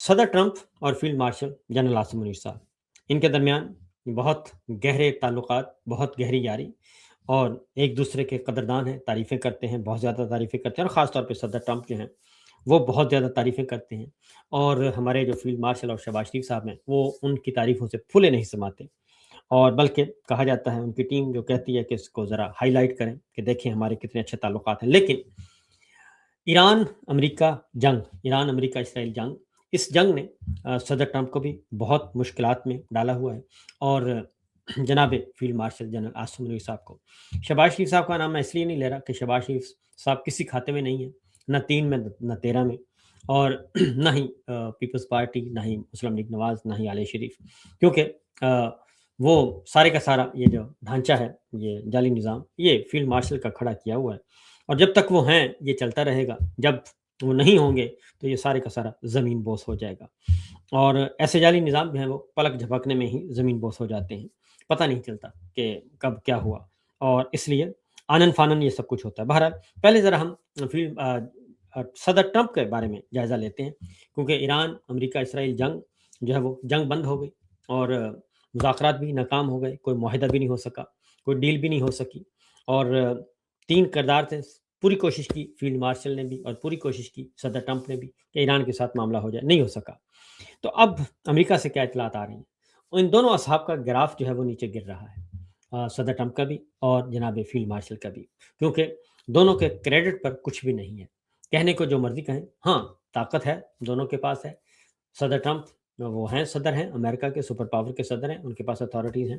صدر ٹرمپ اور field marshal general Asim Munir صاحب، ان کے درمیان بہت گہرے تعلقات، بہت گہری یاری اور ایک دوسرے کے قدردان ہیں، تعریفیں کرتے ہیں، بہت زیادہ تعریفیں کرتے ہیں اور خاص طور پہ صدر ٹرمپ جو ہیں وہ بہت زیادہ تعریفیں کرتے ہیں اور ہمارے جو فیلڈ مارشل اور شہباز شریف صاحب ہیں وہ ان کی تعریفوں سے پھولے نہیں سماتے اور بلکہ کہا جاتا ہے ان کی ٹیم جو کہتی ہے کہ اس کو ذرا ہائی لائٹ کریں کہ دیکھیں ہمارے کتنے اچھے تعلقات ہیں، لیکن ایران امریکہ جنگ، ایران امریکہ اسرائیل جنگ، اس جنگ نے صدر ٹرمپ کو بھی بہت مشکلات میں ڈالا ہوا ہے اور جناب field marshal general Asim Munir صاحب کو، شہباز شریف صاحب کا نام میں اس لیے نہیں لے رہا کہ شہباز شریف صاحب کسی کھاتے میں نہیں ہے، نہ 3 میں نہ 13 میں، اور نہ ہی پیپلز پارٹی، نہ ہی مسلم لیگ نواز، نہ ہی عالیہ شریف، کیونکہ وہ سارے کا سارا یہ جو ڈھانچہ ہے، یہ جعلی نظام، یہ فیلڈ مارشل کا کھڑا کیا ہوا ہے اور جب تک وہ ہیں یہ چلتا رہے گا، جب وہ نہیں ہوں گے تو یہ سارے کا سارا زمین بوس ہو جائے گا اور ایسے جعلی نظام جو ہیں وہ پلک جھپکنے میں ہی زمین بوس ہو جاتے ہیں، پتہ نہیں چلتا کہ کب کیا ہوا اور اس لیے آنن فانن یہ سب کچھ ہوتا ہے۔ بہرحال پہلے ذرا ہم فیلڈ صدر ٹرمپ کے بارے میں جائزہ لیتے ہیں، کیونکہ ایران امریکہ اسرائیل جنگ جو ہے وہ جنگ بند ہو گئی اور مذاکرات بھی ناکام ہو گئے، کوئی معاہدہ بھی نہیں ہو سکا، کوئی ڈیل بھی نہیں ہو سکی اور 3 کردار تھے، پوری کوشش کی فیلڈ مارشل نے بھی اور پوری کوشش کی صدر ٹرمپ نے بھی کہ ایران کے ساتھ معاملہ ہو جائے، نہیں ہو سکا۔ تو اب امریکہ سے کیا اطلاعات آ رہی ہیں؟ ان دونوں اصحاب کا گراف جو ہے وہ نیچے گر رہا ہے، صدر ٹرمپ کا بھی اور جناب فیلڈ مارشل کا بھی، کیونکہ دونوں کے کریڈٹ پر کچھ بھی نہیں ہے، کہنے کو جو مرضی کہیں، ہاں طاقت ہے دونوں کے پاس ہے۔ صدر ٹرمپ وہ ہیں، صدر ہیں امریکہ کے، سپر پاور کے صدر ہیں، ان کے پاس اتھارٹیز ہیں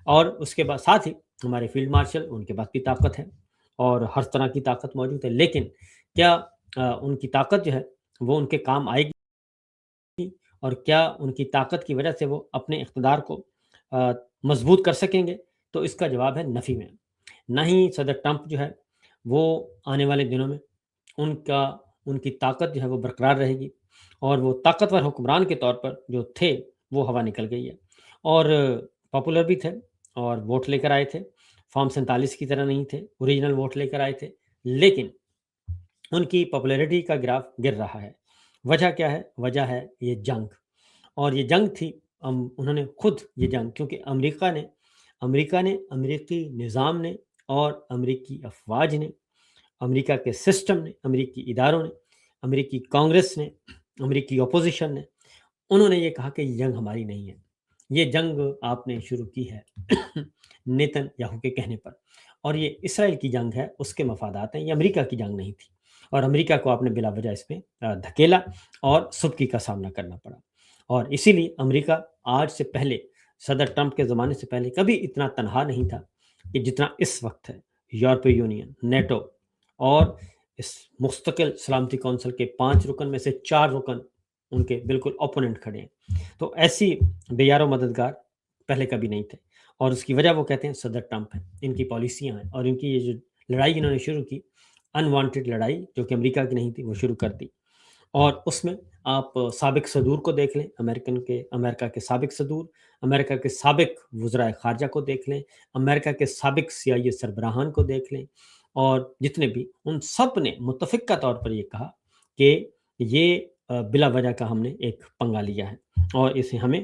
اور اس کے بعد ساتھ ہی ہمارے فیلڈ مارشل، ان کے پاس بھی طاقت ہے اور ہر طرح کی طاقت موجود ہے، لیکن کیا ان کی طاقت جو ہے وہ ان کے کام آئے گی اور کیا ان کی طاقت کی وجہ سے وہ اپنے اقتدار کو مضبوط کر سکیں گے؟ تو اس کا جواب ہے نفی میں۔ نہ ہی صدر ٹرمپ جو ہے وہ آنے والے دنوں میں ان کی طاقت جو ہے وہ برقرار رہے گی اور وہ طاقتور حکمران کے طور پر جو تھے وہ ہوا نکل گئی ہے اور پاپولر بھی تھے اور ووٹ لے کر آئے تھے، فارم 47 کی طرح نہیں تھے، اوریجنل ووٹ لے کر آئے تھے، لیکن ان کی پاپولیرٹی کا گراف گر رہا ہے۔ وجہ کیا ہے؟ وجہ ہے یہ جنگ، اور یہ جنگ تھی انہوں نے خود یہ جنگ، کیونکہ امریکہ نے امریکی نظام نے اور امریکی افواج نے، امریکہ کے سسٹم نے، امریکی اداروں نے، امریکی کانگریس نے، امریکی اپوزیشن نے، انہوں نے یہ کہا کہ یہ جنگ ہماری نہیں ہے، یہ جنگ آپ نے شروع کی ہے نیتن یاہو کے کہنے پر، اور یہ اسرائیل کی جنگ ہے، اس کے مفادات ہیں، یہ امریکہ کی جنگ نہیں تھی اور امریکہ کو آپ نے بلا وجہ اس میں دھکیلا اور سبکی کا سامنا کرنا پڑا، اور اسی لیے امریکہ آج سے پہلے، صدر ٹرمپ کے زمانے سے پہلے کبھی اتنا تنہا نہیں تھا کہ جتنا اس وقت ہے۔ یورپی یونین، نیٹو اور اس مستقل سلامتی کونسل کے 5 رکن میں سے 4 رکن ان کے بالکل اپوننٹ کھڑے ہیں، تو ایسی بے یار و مددگار پہلے کبھی نہیں تھے، اور اس کی وجہ وہ کہتے ہیں صدر ٹرمپ ہیں، ان کی پالیسیاں ہیں اور ان کی یہ جو لڑائی انہوں نے شروع کی، انوانٹیڈ لڑائی جو کہ امریکہ کی نہیں تھی، وہ شروع کر دی، اور اس میں آپ سابق صدور کو دیکھ لیں، امریکہ کے سابق صدور، امریکہ کے سابق وزرائے خارجہ کو دیکھ لیں، امریکہ کے سابق CIA سربراہان کو دیکھ لیں، اور جتنے بھی، ان سب نے متفقہ طور پر یہ کہا کہ یہ بلا وجہ کا ہم نے ایک پنگا لیا ہے اور اسے ہمیں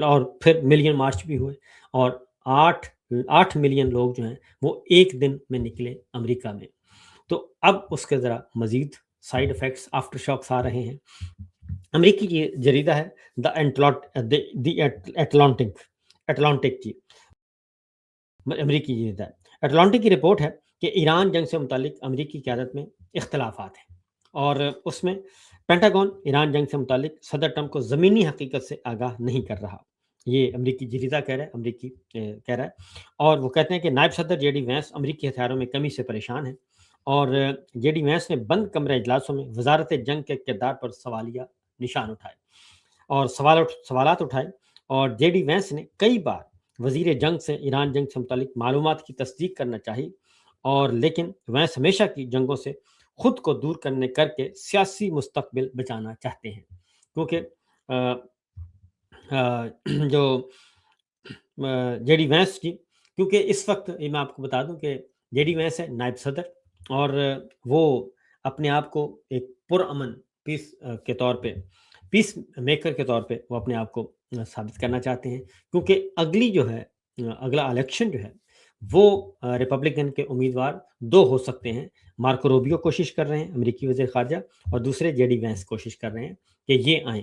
اور پھر ملین مارچ بھی ہوئے اور 8 ملین لوگ جو ہیں وہ ایک دن میں نکلے امریکہ میں، تو اب اس کے ذرا مزید سائیڈ افیکٹس، آفٹر شاکس آ رہے ہیں۔ امریکی کی جریدہ ہے دی اٹلانٹک کی، امریکی جریدہ ہے اٹلانٹک کی رپورٹ ہے کہ ایران جنگ سے متعلق امریکی قیادت میں اختلافات ہیں اور اس میں پینٹاگون ایران جنگ سے متعلق صدر ٹرمپ کو زمینی حقیقت سے آگاہ نہیں کر رہا، یہ امریکی جریدہ کہہ رہا ہے، امریکی کہہ رہا ہے، اور وہ کہتے ہیں کہ نائب صدر جے ڈی وینس امریکی ہتھیاروں میں کمی سے پریشان ہیں اور جے ڈی وینس نے بند کمرہ اجلاسوں میں وزارت جنگ کے کردار پر سوالیہ نشان اٹھائے اور سوالات اٹھائے، اور جے ڈی وینس نے کئی بار وزیر جنگ سے ایران جنگ سے متعلق معلومات کی تصدیق کرنا چاہی، اور لیکن وینس ہمیشہ کی جنگوں سے خود کو دور کر کے سیاسی مستقبل بچانا چاہتے ہیں، کیونکہ جو جے ڈی وینس کی، کیونکہ اس وقت میں آپ کو بتا دوں کہ جے ڈی وینس ہے نائب صدر اور وہ اپنے آپ کو ایک پرامن پیس کے طور پہ پیس میکر کے طور پہ وہ اپنے آپ کو ثابت کرنا چاہتے ہیں، کیونکہ اگلی جو ہے اگلا الیکشن جو ہے وہ ریپبلکن کے امیدوار 2 ہو سکتے ہیں۔ مارکو روبیو کوشش کر رہے ہیں، امریکی وزیر خارجہ، اور دوسرے جے ڈی وینس کوشش کر رہے ہیں کہ یہ آئیں،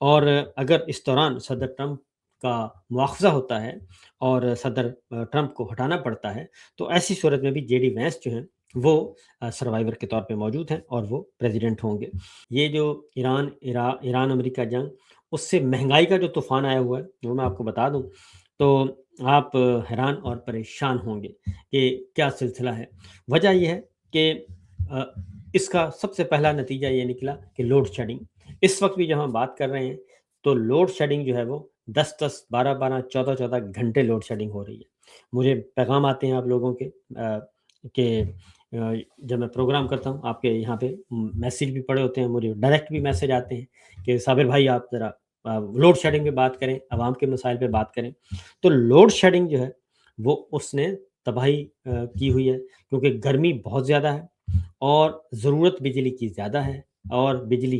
اور اگر اس دوران صدر ٹرمپ کا مواخذہ ہوتا ہے اور صدر ٹرمپ کو ہٹانا پڑتا ہے، تو ایسی صورت میں بھی جے ڈی وینس جو ہیں وہ سروائیور کے طور پہ موجود ہیں اور وہ پریزیڈنٹ ہوں گے۔ یہ جو ایران امریکہ جنگ، اس سے مہنگائی کا جو طوفان آیا ہوا ہے وہ میں آپ کو بتا دوں تو آپ حیران اور پریشان ہوں گے کہ کیا سلسلہ ہے۔ وجہ یہ ہے کہ آ، اس کا سب سے پہلا نتیجہ یہ نکلا کہ لوڈ شیڈنگ، اس وقت بھی جب ہم بات کر رہے ہیں تو لوڈ شیڈنگ جو ہے وہ 10 12 12 14 14 گھنٹے لوڈ شیڈنگ ہو رہی ہے۔ مجھے پیغام آتے ہیں آپ لوگوں کے کہ جب میں پروگرام کرتا ہوں آپ کے یہاں پہ میسیج بھی پڑے ہوتے ہیں، مجھے ڈائریکٹ بھی میسیج آتے ہیں کہ صابر بھائی آپ ذرا لوڈ شیڈنگ پہ بات کریں، عوام کے مسائل پہ بات کریں۔ تو لوڈ شیڈنگ جو ہے وہ اس نے تباہی کی ہوئی ہے، کیونکہ گرمی بہت زیادہ ہے اور ضرورت بجلی کی زیادہ ہے، اور بجلی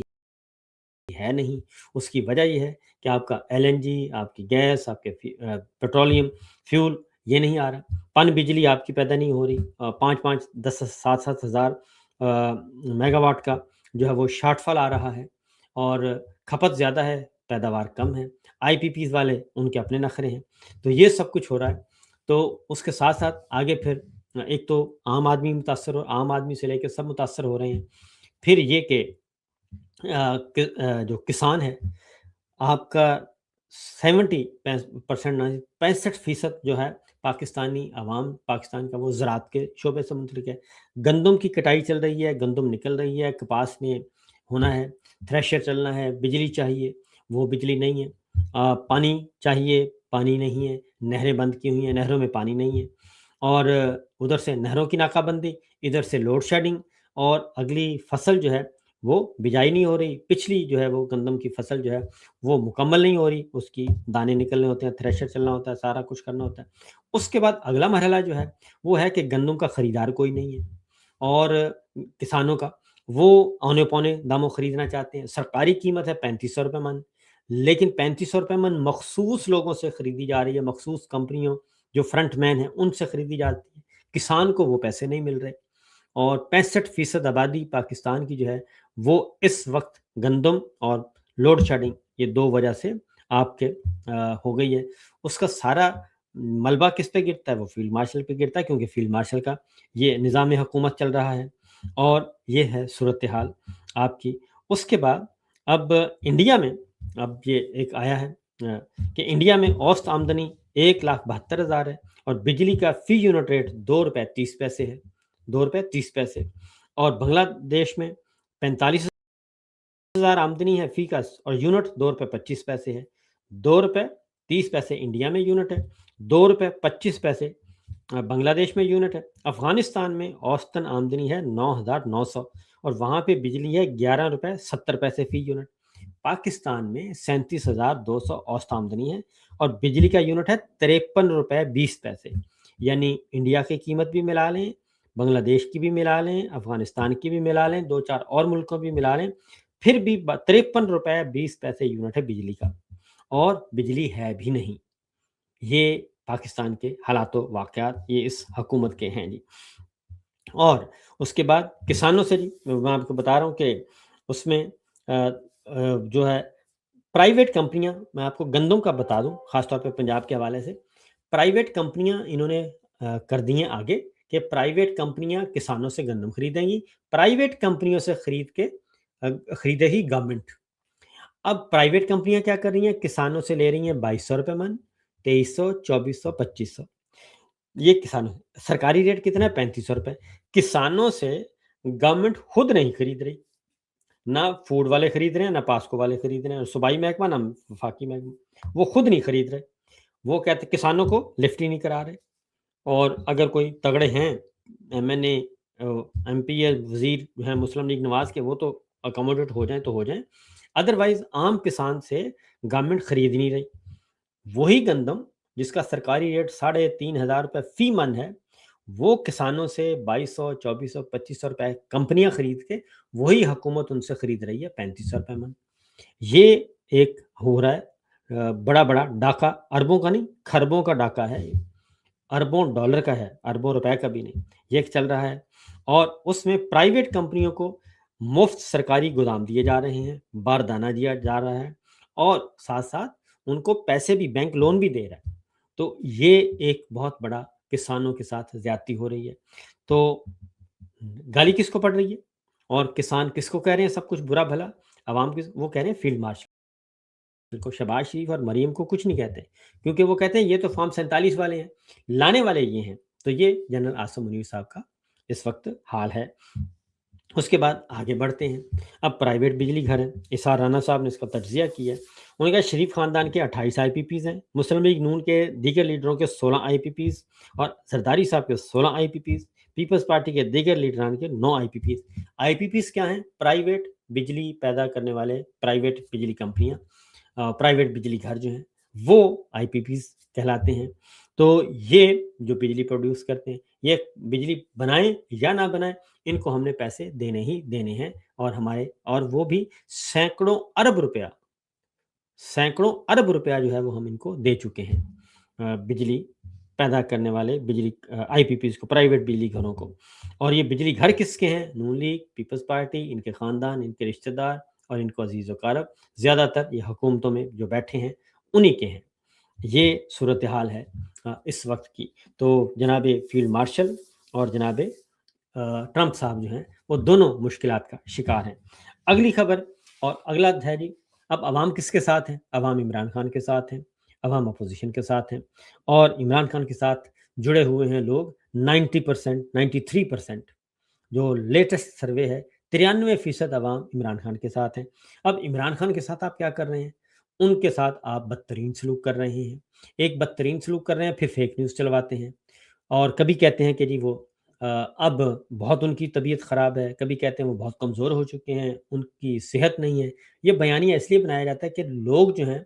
ہے نہیں۔ اس کی وجہ یہ ہے کہ آپ کا ایل این جی، آپ کی گیس، آپ کے پیٹرولیم فیول یہ نہیں آ رہا، پن بجلی آپ کی پیدا نہیں ہو رہی، 5 10 7 ہزار میگا واٹ کا جو ہے وہ شارٹ فال آ رہا ہے، اور کھپت زیادہ ہے، پیداوار کم ہے۔ آئی پی پیز والے ان کے اپنے نخرے ہیں، تو یہ سب کچھ ہو رہا ہے۔ تو اس کے ساتھ ساتھ آگے پھر ایک تو عام آدمی متاثر عام آدمی سے لے کے سب متاثر ہو رہے ہیں۔ پھر یہ کہ جو کسان ہے آپ کا 70% 65% جو ہے پاکستانی عوام، پاکستان کا وہ زراعت کے شعبے سے منسلک ہے۔ گندم کی کٹائی چل رہی ہے، گندم نکل رہی ہے، کپاس میں ہونا ہے، تھریشر چلنا ہے، بجلی چاہیے، وہ بجلی نہیں ہے، پانی چاہیے، پانی نہیں ہے، نہریں بند کی ہوئی ہیں، نہروں میں پانی نہیں ہے، اور ادھر سے نہروں کی ناکہ بندی، ادھر سے لوڈ شیڈنگ، اور اگلی فصل جو ہے وہ بجائی نہیں ہو رہی، پچھلی جو ہے وہ گندم کی فصل جو ہے وہ مکمل نہیں ہو رہی، اس کی دانے نکلنے ہوتے ہیں، تھریشر چلنا ہوتا ہے، سارا کچھ کرنا ہوتا ہے۔ اس کے بعد اگلا مرحلہ جو ہے وہ ہے کہ گندم کا خریدار کوئی نہیں ہے، اور کسانوں کا وہ اونے پونے داموں خریدنا چاہتے ہیں۔ سرکاری قیمت ہے 3500 روپے من، لیکن 3500 روپے من مخصوص لوگوں سے خریدی جا رہی ہے، مخصوص کمپنیوں جو فرنٹ مین ہیں ان سے خریدی جاتی ہے، کسان کو وہ پیسے نہیں مل رہے، اور 65% آبادی پاکستان کی جو ہے وہ اس وقت گندم اور لوڈ شیڈنگ یہ 2 وجہ سے آپ کے ہو گئی ہے۔ اس کا سارا ملبہ کس پہ گرتا ہے؟ وہ فیلڈ مارشل پہ گرتا ہے، کیونکہ فیلڈ مارشل کا یہ نظام حکومت چل رہا ہے، اور یہ ہے صورتحال آپ کی۔ اس کے بعد اب انڈیا میں اب یہ ایک آیا ہے کہ انڈیا میں اوسط آمدنی 1,72,000 ہے، اور بجلی کا فی یونٹ ریٹ 2 روپے 30 پیسے ہے، 2 روپے 30 پیسے، اور بنگلہ دیش میں 45,000 آمدنی ہے فی کا، اور یونٹ 2 روپے 25 پیسے ہے۔ 2 روپے 30 پیسے انڈیا میں یونٹ ہے، 2 روپے 25 پیسے بنگلہ دیش میں یونٹ ہے۔ افغانستان میں اوسطاً آمدنی ہے 9,900، اور وہاں پہ بجلی ہے 11 روپے 70 پیسے فی یونٹ۔ پاکستان میں 37,200 اوسط آمدنی ہے، اور بجلی کا یونٹ ہے 53 روپے 20 پیسے، یعنی انڈیا کی قیمت بھی ملا لیں، بنگلہ دیش کی بھی ملا لیں، افغانستان کی بھی ملا لیں، 2 4 اور ملکوں بھی ملا لیں، پھر بھی 53 روپے 20 پیسے یونٹ ہے بجلی کا، اور بجلی ہے بھی نہیں۔ یہ پاکستان کے حالات و واقعات یہ اس حکومت کے ہیں جی۔ اور اس کے بعد کسانوں سے جی میں آپ کو بتا رہا ہوں کہ اس میں جو ہے پرائیویٹ کمپنیاں، میں آپ کو گندم کا بتا دوں خاص طور پہ پنجاب کے حوالے سے، پرائیویٹ کمپنیاں انہوں نے کر دی ہیں آگے کہ پرائیویٹ کمپنیاں کسانوں سے گندم خریدیں گی، پرائیویٹ کمپنیوں سے خریدے ہی گورنمنٹ۔ اب پرائیویٹ کمپنیاں کیا کر رہی ہیں؟ کسانوں سے لے رہی ہیں 2200 روپے من، 2300، 2400، 2500، یہ کسانوں۔ سرکاری ریٹ کتنا ہے؟ 3500 روپے۔ کسانوں سے گورنمنٹ خود نہیں خرید رہی، نہ فوڈ والے خرید رہے ہیں، نہ پاسکو والے خرید رہے ہیں، صوبائی محکمہ نہ وفاقی محکمہ، وہ خود نہیں خرید رہے۔ وہ کہتے کسانوں کو لفٹ ہی نہیں کرا رہے، اور اگر کوئی تگڑے ہیں ایم این اے، ایم پی یا وزیر جو ہیں مسلم لیگ نواز کے، وہ تو اکوموڈیٹ ہو جائیں تو ہو جائیں، ادروائز عام کسان سے گورنمنٹ خرید نہیں رہی۔ وہی گندم جس کا سرکاری ریٹ 3,500 روپے فی من ہے، وہ کسانوں سے 2200، 2400، 2500 روپے کمپنیاں خرید کے، وہی حکومت ان سے خرید رہی ہے 3500 روپے من۔ یہ ایک ہو رہا ہے بڑا ڈاکہ، اربوں کا نہیں خربوں کا ڈاکہ ہے یہ، اربوں ڈالر کا ہے، اربوں روپے کا بھی نہیں، یہ ایک چل رہا ہے۔ اور اس میں پرائیویٹ کمپنیوں کو مفت سرکاری گودام دیے جا رہے ہیں، باردانہ دیا جا رہا ہے، اور ساتھ ساتھ ان کو پیسے بھی، بینک لون بھی دے رہا ہے۔ تو یہ ایک بہت بڑا کسانوں کے ساتھ زیادتی ہو رہی ہے۔ تو گالی کس کو پڑ رہی ہے اور کسان کس کو کہہ رہے ہیں سب کچھ برا بھلا؟ عوام کس وہ کہہ رہے ہیں فیلڈ مارشل کو، شہباز شریف اور مریم کو کچھ نہیں کہتے، کیونکہ وہ کہتے ہیں یہ تو فارم 47 والے ہیں، لانے والے یہ ہیں۔ تو یہ جنرل عاصم منیر صاحب کا اس وقت حال ہے۔ اس کے بعد آگے بڑھتے ہیں، اب پرائیویٹ بجلی گھر ہیں۔ اسحاق رانا صاحب نے اس کا تجزیہ کیا ہے۔ انہوں نے کہا شریف خاندان کے 28 آئی پی پیز ہیں، مسلم لیگ نون کے دیگر لیڈروں کے 16 آئی پی پیز، اور زرداری صاحب کے 16 آئی پی پیز، پیپلز پارٹی کے دیگر لیڈران کے 9 آئی پی پیز۔ آئی پی پیز کیا ہیں؟ پرائیویٹ بجلی پیدا کرنے والے پرائیویٹ بجلی کمپنیاں، پرائیویٹ بجلی گھر جو ہیں وہ آئی پی پیز کہلاتے ہیں۔ تو یہ جو بجلی پروڈیوس کرتے ہیں، یہ بجلی بنائیں یا نہ بنائیں، ان کو ہم نے پیسے دینے ہی دینے ہیں، اور وہ بھی سینکڑوں ارب روپیہ جو ہے وہ ہم ان کو دے چکے ہیں، بجلی پیدا کرنے والے بجلی آئی پی پیز کو، پرائیویٹ بجلی گھروں کو۔ اور یہ بجلی گھر کس کے ہیں؟ نون لیگ، پیپلز پارٹی، ان کے خاندان، ان کے رشتہ دار اور ان کو عزیز و اقارب، زیادہ تر یہ حکومتوں میں جو بیٹھے ہیں انہی کے ہیں۔ یہ صورتحال ہے اس وقت کی۔ تو جناب فیلڈ مارشل اور جناب ٹرمپ صاحب جو ہیں وہ دونوں مشکلات کا شکار ہیں۔ اگلی خبر اور اگلا دھیری، اب عوام کس کے ساتھ ہیں؟ عوام عمران خان کے ساتھ ہیں، عوام اپوزیشن کے ساتھ ہیں، اور عمران خان کے ساتھ جڑے ہوئے ہیں لوگ 90%، 93%۔ جو لیٹسٹ سروے ہے 93% عوام عمران خان کے ساتھ ہیں۔ اب عمران خان کے ساتھ آپ کیا کر رہے ہیں؟ ان کے ساتھ آپ بدترین سلوک کر رہے ہیں۔ ایک بدترین سلوک کر رہے ہیں، پھر فیک نیوز چلواتے ہیں، اور کبھی کہتے ہیں کہ جی وہ اب بہت ان کی طبیعت خراب ہے، کبھی کہتے ہیں وہ بہت کمزور ہو چکے ہیں، ان کی صحت نہیں ہے۔ یہ بیانیہ اس لیے بنایا جاتا ہے کہ لوگ جو ہیں،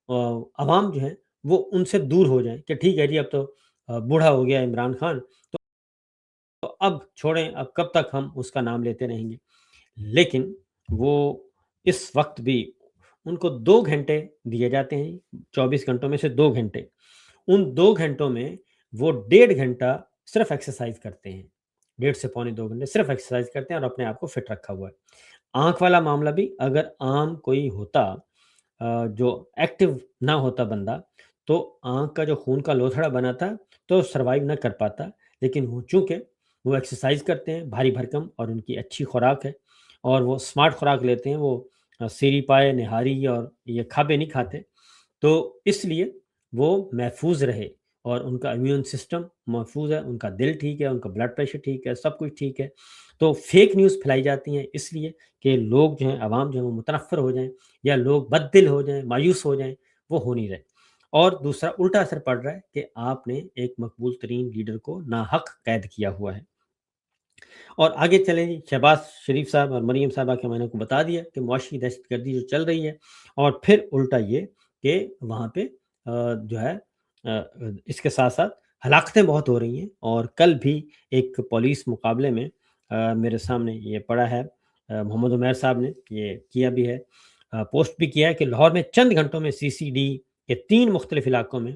عوام جو ہیں، وہ ان سے دور ہو جائیں کہ ٹھیک ہے جی اب تو بوڑھا ہو گیا عمران خان، تو اب چھوڑیں، اب کب تک ہم اس کا نام لیتے رہیں گے۔ لیکن وہ اس وقت بھی ان کو 2 گھنٹے دیے جاتے ہیں، 24 گھنٹوں میں سے 2 گھنٹے، ان 2 گھنٹوں میں وہ 1.5 گھنٹہ صرف ایکسرسائز کرتے ہیں، 1.5 سے 2.25 گھنٹے صرف ایکسرسائز کرتے ہیں، اور اپنے آپ کو فٹ رکھا ہوا ہے۔ آنکھ والا معاملہ بھی اگر عام کوئی ہوتا جو ایکٹیو نہ ہوتا بندہ، تو آنکھ کا جو خون کا لوتھڑا بنا تھا تو سروائیو نہ کر پاتا، لیکن وہ چونکہ وہ ایکسرسائز کرتے ہیں بھاری بھرکم، اور ان کی اچھی خوراک ہے، اور وہ سمارٹ خوراک لیتے ہیں، وہ سیری پائے نہاری اور یہ کھابے نہیں کھاتے، تو اس لیے وہ محفوظ رہے، اور ان کا امیون سسٹم محفوظ ہے، ان کا دل ٹھیک ہے، ان کا بلڈ پریشر ٹھیک ہے، سب کچھ ٹھیک ہے۔ تو فیک نیوز پھیلائی جاتی ہیں اس لیے کہ لوگ جو ہیں، عوام جو ہیں وہ متنفر ہو جائیں، یا لوگ بد دل ہو جائیں، مایوس ہو جائیں، وہ ہو نہیں رہے۔ اور دوسرا الٹا اثر پڑ رہا ہے کہ آپ نے ایک مقبول ترین لیڈر کو ناحق قید کیا ہوا ہے۔ اور آگے چلیں جی، شہباز شریف صاحب اور مریم صاحبہ کے، میں نے کو بتا دیا کہ معاشی دہشت گردی جو چل رہی ہے، اور پھر الٹا یہ کہ وہاں پہ جو ہے اس کے ساتھ ساتھ ہلاکتیں بہت ہو رہی ہیں۔ اور کل بھی ایک پولیس مقابلے میں میرے سامنے یہ پڑا ہے، محمد عمیر صاحب نے یہ کیا بھی ہے، پوسٹ بھی کیا ہے کہ لاہور میں چند گھنٹوں میں سی سی ڈی کے 3 مختلف علاقوں میں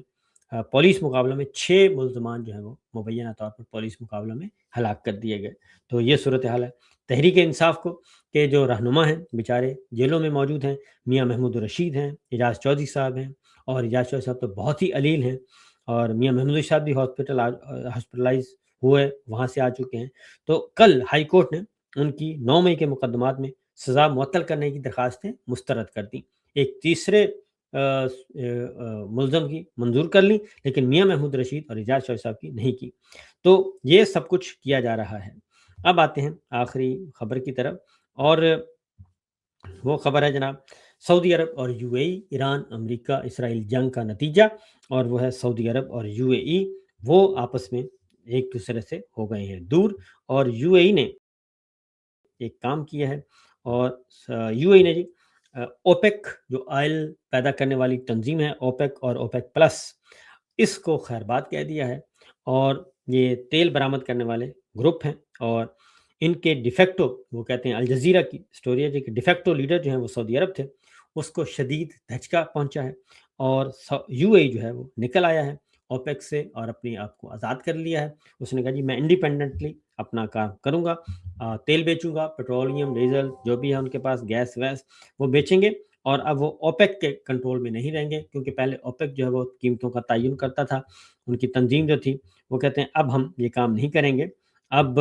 پولیس مقابلوں میں 6 ملزمان جو ہیں وہ مبینہ طور پر پولیس مقابلوں میں ہلاک کر دیے گئے۔ تو یہ صورتحال ہے۔ تحریک انصاف کو کے جو رہنما ہیں بیچارے جیلوں میں موجود ہیں، میاں محمود رشید ہیں، اعجاز چودھری صاحب ہیں، اور اعجاز چودھری صاحب تو بہت ہی علیل ہیں، اور میاں محمود رشید صاحب بھی ہاسپٹلائز ہوئے، وہاں سے آ چکے ہیں۔ تو کل ہائی کورٹ نے ان کی 9 مئی کے مقدمات میں سزا معطل کرنے کی درخواستیں مسترد کر دیں۔ ایک تیسرے ملزم کی منظور کر لی، لیکن میاں محمود رشید اور اعجاز چودھری صاحب کی نہیں کی۔ تو یہ سب کچھ کیا جا رہا ہے۔ اب آتے ہیں آخری خبر کی طرف، اور وہ خبر ہے جناب سعودی عرب اور یو اے ای، ایران امریکہ اسرائیل جنگ کا نتیجہ، اور وہ ہے سعودی عرب اور یو اے ای وہ آپس میں ایک دوسرے سے ہو گئے ہیں دور، اور یو اے ای نے ایک کام کیا ہے، اور یو اے ای نے جی اوپیک جو آئل پیدا کرنے والی تنظیم ہے، اوپیک اور اوپیک پلس، اس کو خیر بات کہہ دیا ہے، اور یہ تیل برآمد کرنے والے گروپ ہیں، اور ان کے ڈیفیکٹو، وہ کہتے ہیں الجزیرہ کی سٹوری ہے جی کہ ڈیفیکٹو لیڈر جو ہیں وہ سعودی عرب تھے، اس کو شدید دھچکا پہنچا ہے اور یو اے ای جو ہے وہ نکل آیا ہے اوپیک سے اور اپنے آپ کو آزاد کر لیا ہے۔ اس نے کہا جی میں انڈیپینڈنٹلی اپنا کام کروں گا، تیل بیچوں گا، پیٹرولیم، ڈیزل جو بھی ہے ان کے پاس گیس ویس وہ بیچیں گے، اور اب وہ اوپیک کے کنٹرول میں نہیں رہیں گے، کیونکہ پہلے اوپیک جو ہے وہ قیمتوں کا تعین کرتا تھا، ان کی تنظیم جو تھی وہ کہتے ہیں اب ہم یہ کام نہیں کریں گے، اب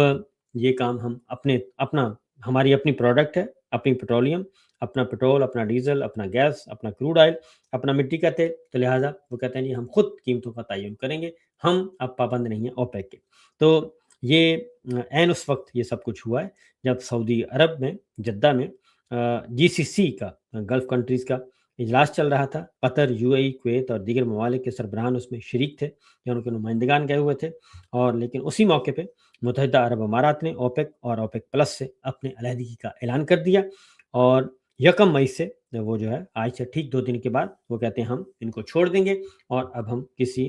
یہ کام ہم اپنا ہماری اپنی پروڈکٹ ہے، اپنی پیٹرولیم، اپنا پیٹرول، اپنا ڈیزل، اپنا گیس، اپنا کروڈ آئل، اپنا مٹی کا تیل، تو لہٰذا وہ کہتے ہیں جی ہم خود قیمتوں کا تعین کریں گے، ہم اب پابند نہیں ہیں اوپیک کے۔ تو یہ عین اس وقت یہ سب کچھ ہوا ہے جب سعودی عرب میں جدہ میں جی سی سی کا، گلف کنٹریز کا اجلاس چل رہا تھا۔ قطر، یو اے ای، کویت اور دیگر ممالک کے سربراہان اس میں شریک تھے یا ان کے نمائندگان گئے ہوئے تھے، اور لیکن اسی موقع پہ متحدہ عرب امارات نے اوپیک اور اوپیک پلس سے اپنے علیحدگی کا اعلان کر دیا، اور 1 مئی سے وہ جو ہے آج سے ٹھیک 2 دن کے بعد وہ کہتے ہیں ہم ان کو چھوڑ دیں گے اور اب ہم کسی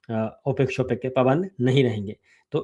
اوپیک شوپیک کے پابند نہیں رہیں گے۔ تو